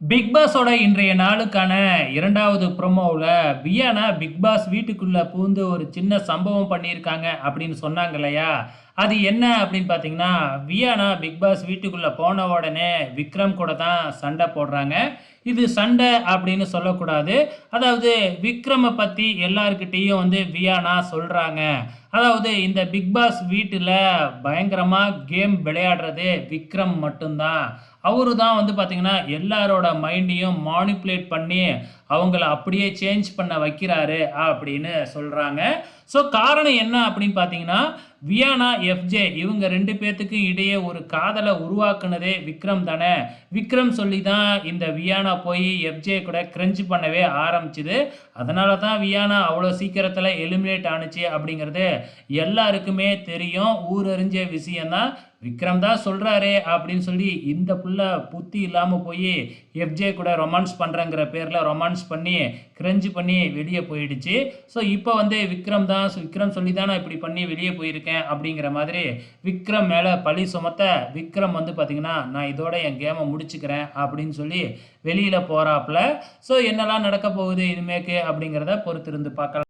Big பாஸோட இன்றைய நாளுக்கான 2வது ப்ரோமோவுல வியானா பிக் பாஸ் வீட்டுக்குள்ள புகுந்து ஒரு சின்ன சம்பவம் பண்ணியிருக்காங்க அப்படின்னு சொன்னாங்க இல்லையா? அது என்ன அப்படின்னு பார்த்தீங்கன்னா, வியானா பிக் பாஸ் வீட்டுக்குள்ள போன உடனே விக்ரம் கூட தான் சண்டை போடுறாங்க. இது சண்டை அப்படின்னு சொல்லக்கூடாது. அதாவது விக்ரம பத்தி எல்லார்கிட்டயும் வியானா சொல்றாங்க. அதாவது இந்த பிக் பாஸ் வீட்டுல பயங்கரமா கேம் விளையாடுறது விக்ரம் மட்டும் தான். அவரு தான் பார்த்தீங்கன்னா, எல்லாரோட மைண்டையும் மானிபுலேட் பண்ணி, அவங்கள அப்படியே சேஞ்ச் பண்ண வைக்கிறாரு அப்படின்னு சொல்றாங்க. ஸோ காரணம் என்ன அப்படின்னு பார்த்தீங்கன்னா, வியானா, எஃப்ஜே இவங்க 2 பேத்துக்கும் இடையே ஒரு காதல உருவாக்குனதே விக்ரம் தானே. விக்ரம் சொல்லி தான் இந்த வியானா போய் எஃப்ஜே கூட கிரன்ச் பண்ணவே ஆரம்பிச்சது. அதனால தான் வியானா அவ்வளோ சீக்கிரத்தில எலிமினேட் ஆனுச்சு அப்படிங்கிறது எல்லாருக்குமே தெரியும். ஊரறிஞ்ச விஷயம் தான். விக்ரம் தான் சொல்றாரே அப்படின்னு சொல்லி இந்த புள்ள புத்தி இல்லாம போய் எஃப்ஜே கூட ரொமான்ஸ் பண்றேங்கிற பேர்ல ரொமான்ஸ் பண்ணி கிரன்ச் பண்ணி வெளியே போயிடுச்சு. ஸோ இப்போ விக்ரம் சொல்லி தான் நான் இப்படி பண்ணி வெளியே போயிருக்கேன் அப்படிங்கிற மாதிரி விக்ரம் மேலே பழி சுமத்த விக்ரம் பார்த்தீங்கன்னா நான் இதோட என் கேமை முடிச்சுக்கிறேன் அப்படின்னு சொல்லி வெளியில போறாப்புல. ஸோ என்னெல்லாம் நடக்க போகுது இனிமேக்கு அப்படிங்கிறத பொறுத்திருந்து பார்க்கலாம்.